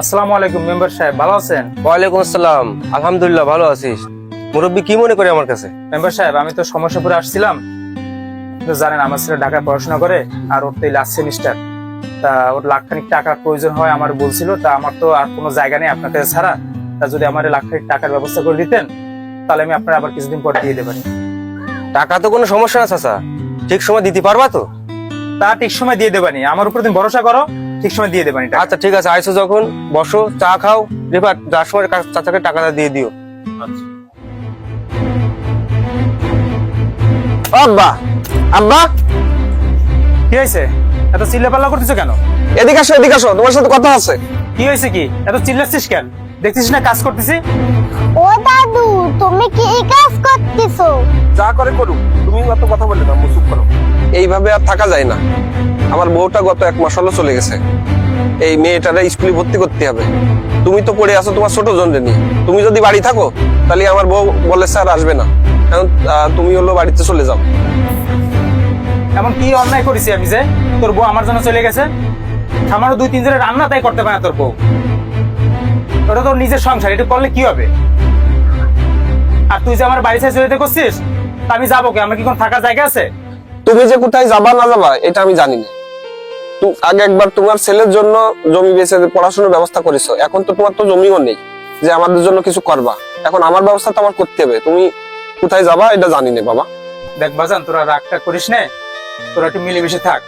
আসসালামু আলাইকুম মেম্বার সাহেব, ভালো আছেন? ওয়ালাইকুম আসসালাম, আলহামদুলিল্লাহ ভালো আছিস। মুরব্বী কি মনে করে আমার কাছে? মেম্বার সাহেব, আমি তো সমস্যা পরে আসছিলাম। আপনি তো জানেন আমার ছেলে ঢাকায় পড়াশোনা করে, আর ওর তো লাস্ট সেমিস্টার। তা ওর লাখখানিক টাকার প্রয়োজন হয়, আমার বলছিল। তা আমার তো আর কোনো জায়গা নেই আপনার কাছে ছাড়া। তা যদি আমার লাখখানিক টাকার ব্যবস্থা করে দিতেন, তাহলে আমি আপনার আবার কিছুদিন পর দিয়ে দেবেন। টাকা তো কোনো সমস্যা না চাচা, ঠিক সময় দিতে পারবা তো? তা ঠিক সময় দিয়ে দেবানি, আমার উপর তুমি ভরসা করো, ঠিক সময় দিয়ে দেবানি। আচ্ছা ঠিক আছে, আইসো যখন বসো, চা খাও, রিফাত যার সময় চাচাকে টাকাটা দিয়ে দিও। আব্বা, আব্বা, কি হয়েছে? এত চিল্লাপাল্লা করতেছো কেন? এদিকে আসো, এদিকে আসো, তোমার সাথে কথা আছে। কি হয়েছে? কি এত চিল্লাচ্ছিস কেন? দেখছিস না কাজ করতেছি? ও দাদু, তুমি কি কাজ করতেছো? যা করে করুক, তুমি অত কথা বললে না, মুসুক করো। এইভাবে আর থাকা যায় না। আমার বউটা গত 1 মাস হলো চলে গেছে। এই মেয়েটারে স্কুলে ভর্তি করতে হবে। তুমি তো পড়ে আছো তোমার ছোট জনরে নিয়ে। তুমি যদি বাড়ি থাকো, তাহলে আমার বউ বলে স্যার আসবে না। এখন তুমি হলো বাড়িতে চলে যাও। এমন কি অন্যায় করেছি আমি যে তোর বউ আমার জন্য চলে গেছে? আমারও 2-3 জনের রান্না তাই করতে পারে না তোর বউ। ওটা তোর নিজের সংসার, এটা করলে কি হবে? আর তুই যে আমার বাড়ি ছেড়ে চলে যেতে করছিস, তা আমি যাবো কি? আমার কি কোনো থাকার জায়গা আছে? তুমি যে কোথায় যাবা না যাবা এটা আমি জানি না। আগে একবার তোমার ছেলের জন্য জমি বেচে পড়াশোনার ব্যবস্থা করেছো, এখন তো তোমার তো জমিও নেই যে আমাদের জন্য কিছু করবা। এখন আমার ব্যবস্থা তো আমার করতে হবে। তুমি কোথায় যাবা এটা জানি না বাবা। দেখ বাজান, তোরা রাগটা করিস না, তোরা একটু মিলেমিশে থাক।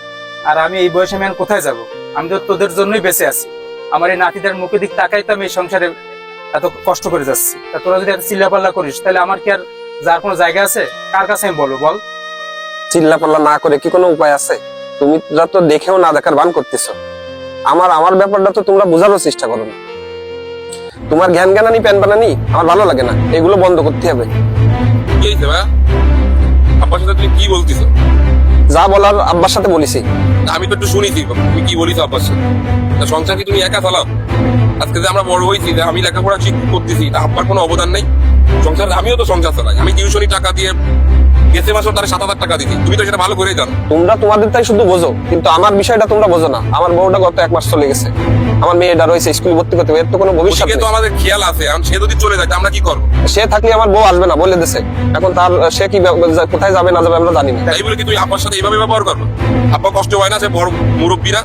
আর আমি এই বয়সে আমি আর কোথায় যাব? আমি তো তোদের জন্যই বেঁচে আছি। আমার এই নাতিদের মুখের দিক তাকাই তো আমি এই সংসারে এত কষ্ট করে যাচ্ছি। তা তোরা যদি এত চিল্লাপাল্লা করিস, তাহলে আমার কি আর যার কোনো জায়গা আছে? কার কাছে আমি বলবো বল? চিল্লাপাল্লা না করে কি কোনো উপায় আছে? তুমি তো দেখেও না দেখার ভান করতেছো। আমার ব্যাপারটা তো তোমরা বোঝারও চেষ্টা করো না। তোমার জ্ঞান জ্ঞানানি প্যান বানানি আমার ভালো লাগে না, এগুলো বন্ধ করতে হবে। কি হয়েছে ভাই? আব্বার সাথে তুমি কি বলতেছো? যা বলার আব্বার সাথে বলেছি। আমি তো একটু শুনেছি তুমি কি বলিস আব্বার সাথে। তা সংসার কি তুমি একা চালাও? আজকে যে আমরা বড় হয়েছি, যে আমি লেখাপড়া ঠিক করতেছি, তা আব্বার কোনো অবদান নেই সংসার? আমিও তো সংসার চালাই, আমি টিউশনি টাকা দিয়ে গেছে মাসে তার 7,000 টাকা দিচ্ছি, তুমি তো সেটা ভালো করেই জানো। তোমরা তোমাদের তাই শুধু বোঝো, কিন্তু আমার বিষয়টা তোমরা বোঝো না। আমার বউটা গত 1 মাস চলে গেছে, আমার মেয়েটা রয়েছে স্কুল ভর্তি করতে হবে, এর তো কোনো ভবিষ্যৎ ওদিকে তো নেই। আমাদের খেয়াল আছে, এখন সে যদি চলে যায় তা আমরা কি করবো? সে থাকলে আমার বউ আসবে না বলে দিছে। এখন তার সে কি কোথায় যাবে না যাবে আমরা জানি না। তাই বলে কি তুই আব্বার সাথে এইভাবে ব্যবহার করবো? আব্বা কষ্ট হয় না? সে বড় মুরব্বীরা,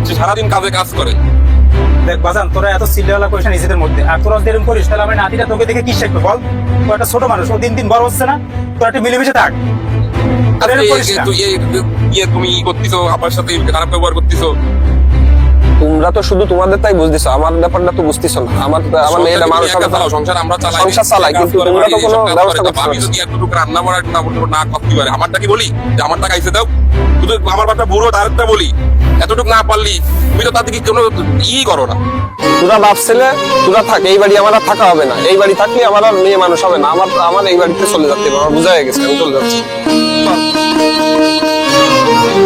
সে সারাদিন কাজ করে। দেখ বাজান, তোরা এত চিল্লাপাল্লা করিস না নিজেদের মধ্যে। আর তোরা যদি এরকম করিস, তাহলে আমার নাতিটা তোকে দেখে কি শিখবে বল? ও একটা ছোট মানুষ, ও দিন দিন বড় হচ্ছে না? তোরা একটু মিলেমিশে থাক। আর এরকম করিস না। তুমি করতেছো আব্বার সাথে খারাপ ব্যবহার করতেছো। তোমরা তো শুধু তোমাদের তাই বুঝতেছো, আমার ব্যাপারটা তো বুঝতেছো না। আমার মেয়েটা মানুষ হবে, সংসার আমরা চালাই, সংসার চালাই, কিন্তু তোমরা তো কোনো ব্যবস্থা করতে আমি পারছো যদি এতটুকু রান্না বাড়া না করতে পারে, আমারটা কি বলি যে আমার টাকা এসে দাও? শুধু আমার বাচ্চা বুড়ো তারটা বলি, এতটুকু না পারলি তুমি তো তাদেরকে কোনো করো না। তোরা বাপ ছেলে, তোরা থাক। এই বাড়ি আমার আর থাকা হবে না। এই বাড়ি থাকলে আমার আর মেয়ে মানুষ হবে না। আমার এই বাড়িতে চলে যেতে হবে। আমার বোঝা হয়ে গেছে, আমি চলে যাচ্ছি।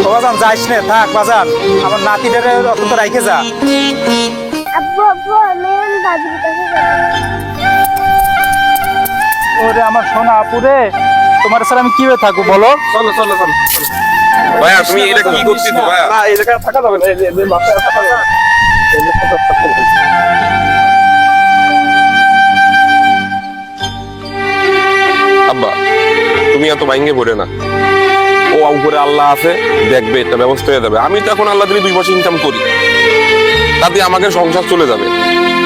ও বাজান, যাইস না, থাক বাজান। আমার নাতিটারে অন্তত রাইখে যা। আব্বু আব্বু, আমি দাদুর কাছে যাব। ওরে আমার সোনা আপুরে, তোমার সাথে আমি কিভাবে থাকবো বলো? চলো চলো চলো। ভাইয়া তুমি এটা কি করতেছো ভাইয়া? না, এই জায়গায় থাকা যাবে না। এই বাসায় থাকা যাবে না। এই জায়গায় থাকা যাবে না। আব্বা তুমি এত ভাঙ্গে পড়ে না। ও উপরে আল্লাহ আছে, দেখবে এটা ব্যবস্থা হয়ে যাবে। আমি তো এখন আল্লাহ দিলে 2 মাস ইনকাম করি, তাতে আমাকে সংসার চলে যাবে।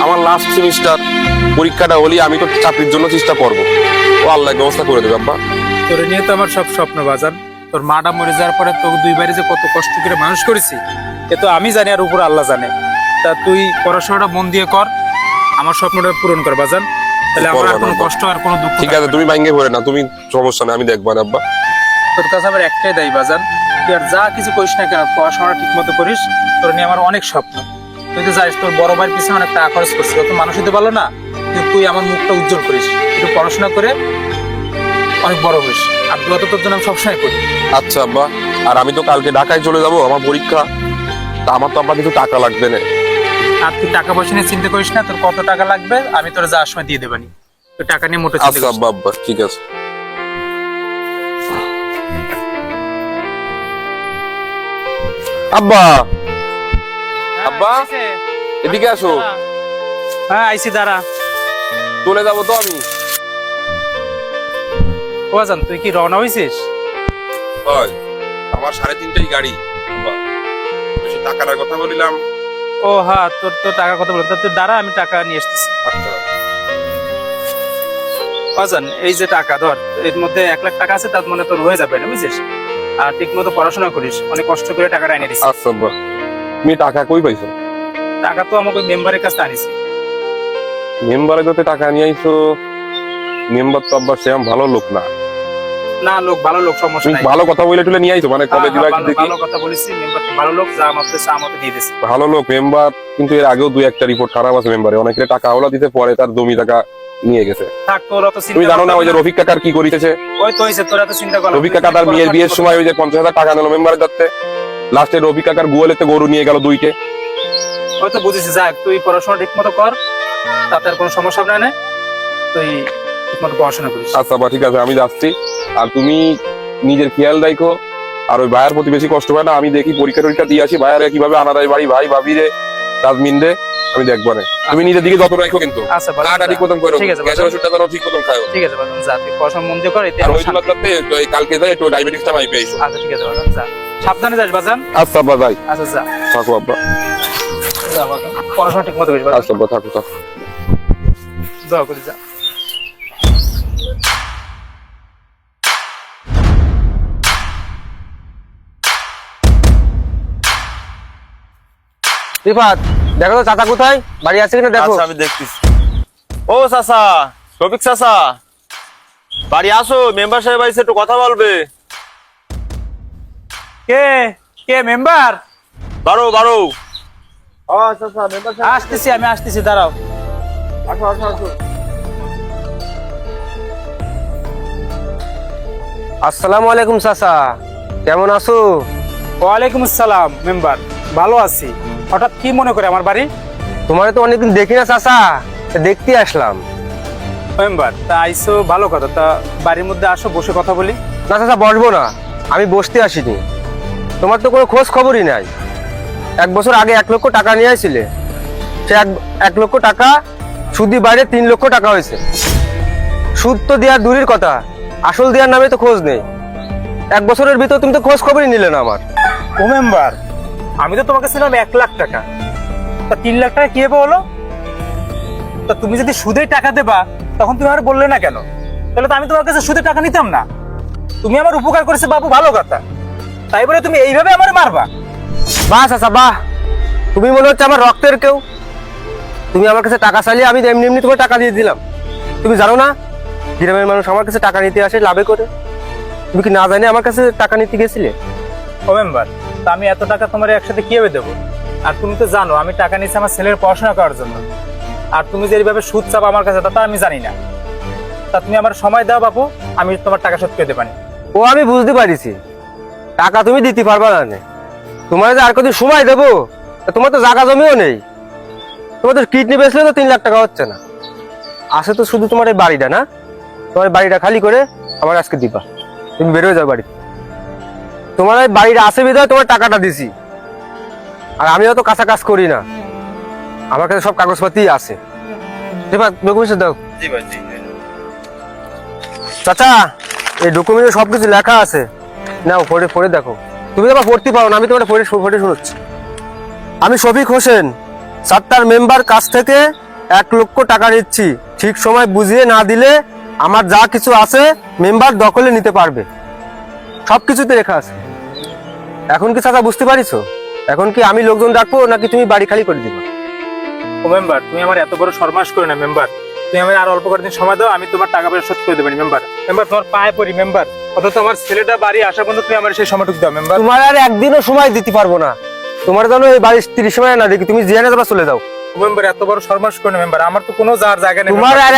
আমার লাস্ট সেমিস্টার পরীক্ষাটা হলি আমি তো চাকরির জন্য চেষ্টা করবো, ও আল্লাহ ব্যবস্থা করে দেবে। আব্বা তোরে নিয়ে তো আমার সব স্বপ্ন বাজান। তোর মাটা মরে যাওয়ার পরে তোকে 2 বারে যে কত কষ্ট করে মানুষ করেছি, এ তো আমি জানি আর উপর আল্লাহ জানে। তা তুই পড়াশোনাটা মন দিয়ে কর, আমার স্বপ্নটা পূরণ কর বাজান। তাহলে আমার আর কোনো কষ্ট আর কোনো দুঃখ ঠিক আছে, তুমি ভাঙ্গে পড়ে না, তুমি সমস্যা নেই, আমি দেখবো না আব্বা। তোর কাছে আমার একটাই দায়ী বাজান, তুই আর যা কিছু করিস না কেন, পড়াশোনাটা ঠিক মতো করিস। তোর নিয়ে আমার অনেক স্বপ্ন। তুই তো জানিস তোর বড় ভাইয়ের পিছনে অনেক টাকা খরচ করছিস, অত মানুষ হতে পারলো না। কিন্তু তুই আমার মুখটা উজ্জ্বল করিস, একটু পড়াশোনা করে অনেক বড় হইস। আর দোয়া তো তোর জন্য আমি সবসময় করি। আচ্ছা আব্বা, আর আমি তো কালকে ঢাকায় চলে যাব, আমার পরীক্ষা। তা আমার তো আব্বা কিছু টাকা লাগবে না। আর তুই টাকা পয়সা নিয়ে চিন্তা করিস না, তোর কত টাকা লাগবে আমি তোর যাওয়ার সময় দিয়ে দেবানি। তুই টাকা নিয়ে মোটে চিন্তা আচ্ছা করিস না। আব্বা, আব্বা ঠিক আছে। আব্বা, আব্বা এদিকে আসো। হ্যাঁ আইসি দাঁড়া। চলে যাবো তো আমি। ও বাজান তুই কি রওনা হয়েছিস? হয় আমার 3:30টাই গাড়ি। আব্বা বেশি টাকার কথা বলিলাম। ও হ্যাঁ, তোর তো টাকার কথা বললাম, তুই দাঁড়া, আমি টাকা নিয়ে আসতেছি। আচ্ছা বাজান এই যে টাকা ধর, এর মধ্যে 1 লাখ টাকা আছে, তার মানে তোর হয়ে যাবে না, বুঝছিস? আর ঠিক মতো পড়াশোনা করিস, অনেক কষ্ট করে টাকাটা এনে দিস। আচ্ছা আব্বা, তুমি টাকা কই পাইছো? টাকা তো আমাকে মেম্বারের কাছে আনিছি। মেম্বারের কাছে টাকা নিয়ে আইছো? মেম্বার তো আব্বা সেরকম ভালো লোক না। না, লোক ভালো লোক, সমস্যা তুমি নাই। ভালো কথা বলে টুলে নিয়ে আইছো, মানে কবে দিবা একটু দেখি। ভালো কথা বলেছি, মেম্বার ভালো লোক, যা আমাকে চা মতো দিয়ে দিছে। ভালো লোক মেম্বার, কিন্তু এর আগেও 2-1টা রিপোর্ট খারাপ আছে মেম্বারে। অনেকের টাকা ওলা দিতে পরে তার জমি টাকা নিয়ে গেছে। থাক, তোর অত চিন্তা তুমি জানো না করতে ওই যে হবে রফিক কাকার কি করিতেছে? ওই তো হইছে, তোর এত চিন্তা কর না। রফিক কাকা তার বিয়ের সময় ওই যে 50,000 টাকা নিল মেম্বারের যাচ্ছে, লাস্টে রফিক কাকার গোয়ালেতে গরু নিয়ে গেল 2টে। ওই তো বুঝেছি, যাক তুই পড়াশোনা ঠিক মতো কর, তাতে আর কোনো সমস্যা হবে না। তুই ঠিক মতো পড়াশোনা করিস। আচ্ছা বা ঠিক আছে, আমি যাচ্ছি। আর তুমি নিজের খেয়াল রাখো, আর ওই ভাইয়ের প্রতি বেশি কষ্ট পায় না। আমি দেখি পরীক্ষা টরীক্ষা দিয়ে আসি, ভাইয়ারে কিভাবে আনা যায় বাড়ি, ভাই ভাবি রে তাজমিন রে, আমি দেখবো না। তুমি নিজের দিকে যত রাখো কিন্তু। আচ্ছা বাজান, খাটা ঠিক মতন করো, ঠিক আছে গ্যাসের ওষুধটা যেন ঠিক মতন খাও। ঠিক আছে বাজান, যা তুই পড়াশোনা মন দিয়ে কর, এতে আর আমার ওই শান্তি। জন্য কালকে যাই একটু ডায়াবেটিসটা মাইপে আইসো। আচ্ছা ঠিক আছে বাজান, যা সাবধানে যাস বাজান। আচ্ছা আব্বা যাই। আচ্ছা যা, থাকো আব্বা। যা বাজান, পড়াশোনা ঠিক মতো করিস বাজান। আচ্ছা আব্বা, থাকো থাকো। দোয়া করি, যা। রিফাত, দেখো তো চাচা কোথায়, বাড়ি আছে কিনা দেখো। আচ্ছা আমি দেখতেছি। ও চাচা, রফিক চাচা, বাড়ি আসো, মেম্বার সাহেব আইছে, একটু কথা বলবে। কে কে মেম্বার? বারো বারো। আসতেছি, আমি আসতেছি, দাঁড়াও। আসসালামু আলাইকুম চাচা, কেমন আছো? ওয়ালাইকুম আসসালাম মেম্বার, ভালো আছি। হঠাৎ কি মনে করে আমার বাড়ি? তোমার তো অনেকদিন দেখি না চাচা, দেখতে আসলাম। মেম্বার তা আইসো, ভালো কথা। তা বাড়ির মধ্যে আসো, বসে কথা বলি। না চাচা, বসবো না, আমি বসতে আসিনি। তোমার তো কোনো খোঁজ খবরই নাই। 1 বছর আগে 1 লক্ষ টাকা নিয়ে আসছিলে, সে 1 লক্ষ টাকা সুদি বাইরে 3 লক্ষ টাকা হয়েছে। সুদ তো দেওয়ার দূরের কথা, আসল দেওয়ার নামে তো খোঁজ নেই। 1 বছরের ভিতর তুমি তো খোঁজ খবরই নিলে না আমার। ও মেম্বার, আমি তো তোমাকে ছিলাম 1 লাখ টাকা, তা 3 লাখ টাকা কি হবে হলো? তা তুমি যদি সুদে টাকা দেবা, তখন তুমি আর বললে না কেন? তাহলে তো আমি তোমার কাছে সুদে টাকা নিতাম না। তুমি আমার উপকার করেছো বাবু, ভালো কথা, তাই বলে তুমি এইভাবে আমার মারবা? বাহ চাচা বাহ, তুমি মনে হচ্ছে আমার রক্তের কেউ। তুমি আমার কাছে টাকা চাইলে আমি এমনি এমনি তোমার টাকা দিয়ে দিলাম। তুমি জানো না গ্রামের মানুষ আমার কাছে টাকা নিতে আসে লাভে করে? তুমি কি না জানি আমার কাছে টাকা নিতে গেছিলে? ও মেম্বার, তা আমি এত টাকা তোমার একসাথে কিভাবে দেবো? আর তুমি তো জানো আমি টাকা নিচ্ছি আমার ছেলের পড়াশোনা করার জন্য। আর তুমি যে এইভাবে সুদ চাপা আমার কাছে, তা তো আমি জানি না। তা তুমি আমার সময় দাও বাবু, আমি তোমার টাকা শোধ করে দেবানি। ও আমি বুঝতে পারিছি, টাকা তুমি দিতে পারবা না। তোমার যে আর কত সময় দেবো, তা তোমার তো জায়গা জমিও নেই। তোমার তো কিডনি বেচলে তো 3 লাখ টাকা হচ্ছে না। আসে তো শুধু তোমার এই বাড়িটা না, তোমার বাড়িটা খালি করে আমার আজকে দিবা। তুমি বেরোয় যাও বাড়ি। তোমার এই বাড়িটা আছে বিধায় তোমার টাকাটা দিছি। আর আমিও তো কাঁচা কাজ করি না, আমার কাছে সব কাগজপাতি আছে। ডকুমেন্টস দাও। জি ভাই, জি। চাচা, এই ডকুমেন্টে সবকিছু লেখা আছে, নাও পড়ে পড়ে দেখো। তুমি তো আবার পড়তে পারো না, আমি তোমার পড়ে পড়ে শোনাচ্ছি। আমি শফিক হোসেন, সাত্তার মেম্বার কাছ থেকে 1 লক্ষ টাকা নিচ্ছি। ঠিক সময় বুঝিয়ে না দিলে আমার যা কিছু আছে মেম্বার দখলে নিতে পারবে। সবকিছুতে লেখা আছে। এখন কি চাচা বুঝতে পারিছো? এখন কি আমি লোকজন ডাকবো নাকি তুমি বাড়ি খালি করে দিবা? ও মেম্বার, তুমি আমার এত বড় সরমাস করে না মেম্বার। তুমি আমার আর অল্প কয়েকদিন সময় দাও, আমি তোমার টাকা পয়সা শোধ করে দেবেন মেম্বার। মেম্বার তোমার পায়ে পড়ি মেম্বার, অথচ আমার ছেলেটা বাড়ি আসা পর্যন্ত তুমি আমার সেই সময়টুকু দাও মেম্বার। তোমার আর একদিনও সময় দিতে পারবো না। তোমার জানো এই বাড়ির 30 সময় না দেখি, তুমি জিয়ানে যাবা চলে যাও। ও মেম্বার, এত বড় সরমাস করে না মেম্বার, আমার তো কোনো যাওয়ার জায়গা নেই। তোমার আর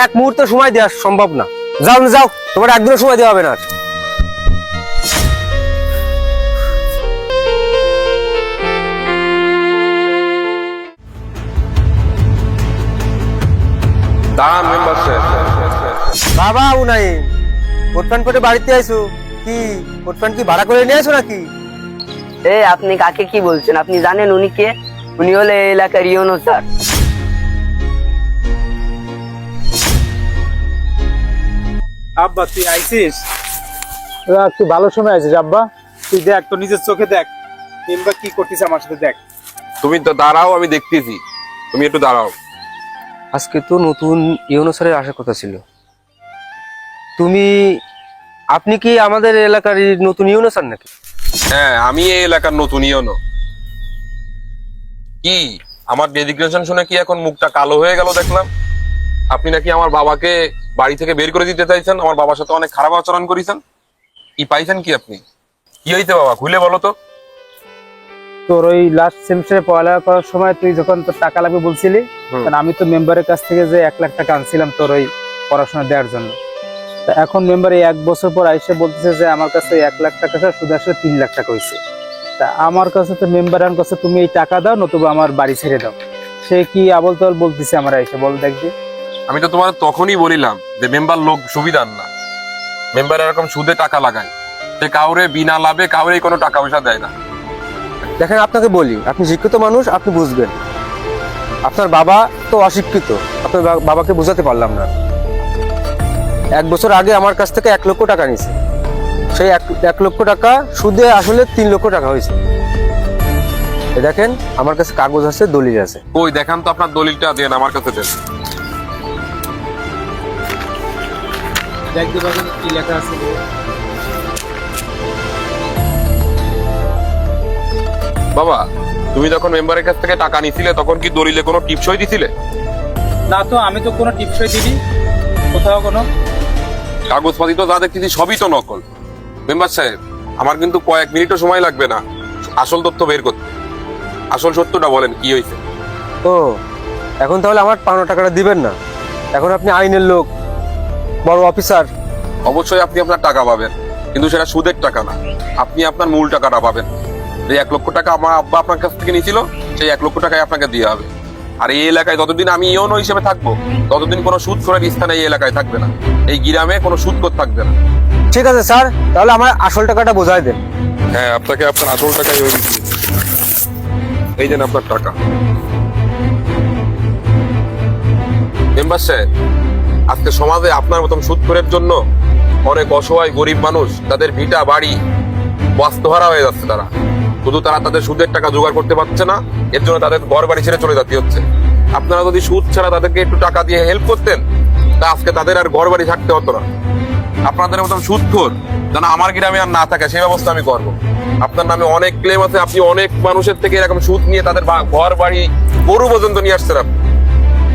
এক মুহূর্ত সময় দেওয়া সম্ভব না। যাও না, যাও, তোমার একদিনও সময় দেওয়া হবে না। দাঁড়ান মেম্বার সাহেব। বাবা উনাই কোটপ্যান্ট পরে বাড়িতে আইছো কি? কোটপ্যান্ট কি ভাড়া করে নিয়ে আসো নাকি? আপনি কাকে কি বলছেন? আপনি জানেন উনি কে? উনি হলে এই এলাকার ইউনো স্যার। আব্বা তুই আইছিস? তুই ভালো সময় আছিস আব্বা। তুই দেখ, তোর নিজের চোখে দেখ মেম্বার কি করতেছে আমার সাথে, দেখ। তুমি তো দাঁড়াও, আমি দেখতেছি। তুমি একটু দাঁড়াও। আজকে তো নতুন ইউনো স্যারের আসার কথা ছিল। আপনি কি আমাদের এলাকার নতুন ইউনো স্যার নাকি? হ্যাঁ, আমি এই এলাকার নতুন ইয়নো। কি আমার ডেজিগনেশন শুনে কি এখন মুখটা কালো হয়ে গেল দেখলাম? আপনি নাকি আমার বাবাকে বাড়ি থেকে বের করে দিতে চাইছেন, আমার বাবার সাথে অনেক খারাপ আচরণ করেছেন। কি পাইছেন কি আপনি? কি হইতে বাবা, খুলে বলো তো। তোর ওই লাস্ট সেমিস্টারে পড়ালেখা করার সময় তুই যখন তোর টাকা লাগবে বলছিলি, কারণ আমি তো মেম্বারের কাছ থেকে যে 1 লাখ টাকা আনছিলাম তোর ওই পড়াশোনা দেওয়ার জন্য। তা এখন মেম্বার এই 1 বছর পর আইসে বলতেছে যে আমার কাছে 1 লাখ টাকা শুধু আসলে 3 লাখ টাকা হয়েছে। তা আমার কাছে তো মেম্বার কাছে তুমি এই টাকা দাও, নতুবা আমার বাড়ি ছেড়ে দাও। সে কি আবল তাবল বলতেছে আমার আইসে, বল দেখবি। আমি তো তোমার তখনই বলিলাম যে মেম্বার লোক সুবিধার না, মেম্বার এরকম সুদে টাকা লাগায়, সে কাউরে বিনা লাভে কাউরে কোনো টাকা পয়সা দেয় না। দেখেন, আপনাকে বলি, আপনি শিক্ষিত মানুষ, আপনি বুঝবেন। আপনার বাবা তো অশিক্ষিত, আপনার বাবাকে বোঝাতে পারলাম না। 1 বছর আগে আমার কাছ থেকে 1 লক্ষ টাকা নিয়েছে। সেই 1 লক্ষ টাকা সুদে আসলে 3 লক্ষ টাকা হয়েছে। দেখেন, আমার কাছে কাগজ আছে, দলিল আছে। ওই দেখান তো আপনার দলিলটা, দেন আমার কাছে দেন। দেখতে পাবেন কি লেখা আছে। বাবা, তুমি যখন মেম্বারের কাছ থেকে টাকা নিছিলে তখন কি দলিলে কোনো টিপসই দিছিলে? না তো, আমি তো কোনো টিপসই দিইনি কোথাও কোনো। কাগজপাতি তো যা দেখতেছি সবই তো নকল। মেম্বার সাহেব, আমার কিন্তু কয়েক মিনিটও সময় লাগবে না আসল তথ্য বের করতে। আসল সত্যটা বলেন, কি হয়েছে? ও, এখন তাহলে আমার পাওনা টাকাটা দিবেন না? এখন আপনি আইনের লোক, বড় অফিসার। অবশ্যই আপনি আপনার টাকা পাবেন, কিন্তু সেটা সুদের টাকা না। আপনি আপনার মূল টাকাটা পাবেন। যে 1 লক্ষ টাকা আমার আব্বা আপনার কাছ থেকে নিয়েছিল, সেই 1 লক্ষ টাকায় আপনাকে দিয়ে হবে। আর এই এলাকায় যতদিন আমি ইওনো হিসেবে থাকবো, ততদিন কোনো সুদ করার স্থান এই এলাকায় থাকবে না। এই গ্রামে কোনো সুদ করে থাকবে না। ঠিক আছে স্যার, তাহলে আমার আসল টাকাটা বোঝাই দেন। হ্যাঁ, আপনাকে আপনার আসল টাকাই ওই দিচ্ছি। এই দেন আপনার টাকা। মেম্বার সাহেব, আজকে সমাজে আপনার মতন সুদখোরের জন্য অনেক অসহায় গরিব মানুষ তাদের ভিটা বাড়ি বাস্তুহারা হয়ে যাচ্ছে। তারা শুধু তাদের সুদের টাকা জোগাড় করতে পারছে না, এর জন্য তাদের ঘর বাড়ি ছেড়ে চলে যেতে হচ্ছে। আপনারা যদি সুদ ছাড়া তাদেরকে একটু টাকা দিয়ে হেল্প করতেন, তা আজকে তাদের আর ঘর বাড়ি থাকতে হতো না। আপনাদের মতন সুদখোর যেন আমার গ্রামে আর না থাকে, সেই ব্যবস্থা আমি করবো। আপনার নামে অনেক ক্লেম আছে, আপনি অনেক মানুষের থেকে এরকম সুদ নিয়ে তাদের ঘর বাড়ি গরু পর্যন্ত নিয়ে আসছেন। আপনি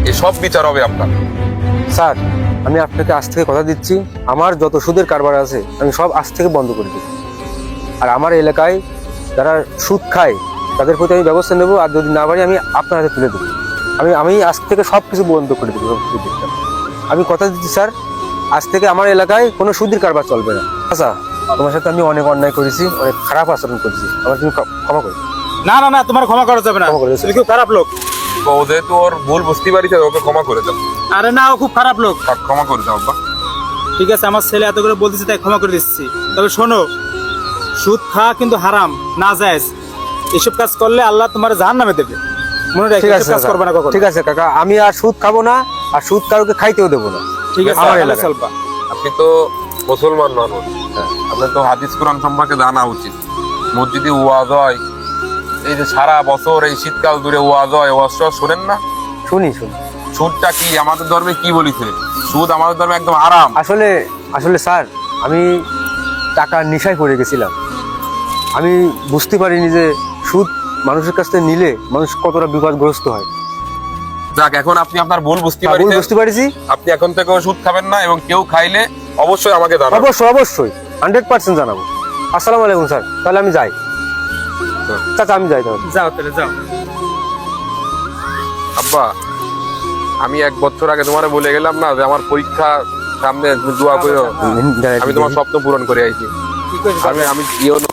এই সব বিচার হবে আপনার। স্যার, আমি আপনাকে আজ থেকে কথা দিচ্ছি, আমার যত সুদের কারবার আছে আমি সব আজ থেকে বন্ধ করে দিব। আর আমার এলাকায় যারা সুদ খায় তাদের প্রতি আমি ব্যবস্থা নেব, আর যদি না পারি আমি আপনার হাতে তুলে দেবো। আমি আজ থেকে সব কিছু বন্ধ করে দেবো। আমি কথা দিচ্ছি স্যার, আজ থেকে আমার এলাকায় কোনো সুদের কারবার চলবে না। আচ্ছা, তোমার সাথে আমি অনেক অন্যায় করেছি, অনেক খারাপ আচরণ করেছি, আমার তুমি ক্ষমা করো। না না না, তোমার ক্ষমা করা যাবে না, ক্ষমা করে দিয়েছি। তুমি খুব খারাপ লোক। ও যেহেতু ওর ভুল বুঝতে পারিছে, ওকে ক্ষমা করে দাও। আরে না, ও খুব খারাপ লোক। ক্ষমা করে দাও আব্বা। ঠিক আছে, আমার ছেলে এত করে বলতেছে তাই ক্ষমা করে দিচ্ছি। তবে শোনো, সুদ খাওয়া কিন্তু হারাম, না জায়েজ। এসব কাজ করলে আল্লাহ তোমার জাহান্নামে দেবে, মনে রাখো। ঠিক এসব আছে কাজ করবে না কখনো। ঠিক আছে কাকা, আমি আর সুদ খাবো না, আর সুদ কারোকে খাইতেও দেবো না। ঠিক আছে, আমার তাহলে এলাকায়। চলবা। আপনি তো মুসলমান মানুষ, আপনার তো হাদিস কোরআন সম্পর্কে জানা উচিত। মসজিদে ওয়াজ হয়, এই যে সারা বছর এই শীতকাল দূরে ওয়াজ হয়, ওয়াজটা শোনেন না? শুনি। সুদটা কি আমাদের ধর্মে কি বলিছে? সুদ আমাদের ধর্মে একদম আরাম। আসলে স্যার, আমি টাকার নেশায় পড়ে গেছিলাম। আমি বুঝতে পারিনি যে সুদ মানুষের কাছ থেকে নিলে মানুষ কতটা বিপদগ্রস্ত হয়। যাক, এখন আপনি আপনার ভুল বুঝতে ভুল পারছেন। বুঝতে পারছি। আপনি এখন থেকে সুদ খাবেন না, এবং কেউ খাইলে অবশ্যই আমাকে জানাবেন। অবশ্যই 100% জানাবো। আসসালামু আলাইকুম স্যার, তাহলে আমি যাই। চাচা, আমি যাই তাহলে। যাও তাহলে, যাও। আব্বা, আমি 1 বছর আগে তোমারে বলে গেলাম না যে আমার পরীক্ষা সামনে, দোয়া করো, আমি তোমার স্বপ্ন পূরণ করে আইছি। কি কইছো? আমি ইওনো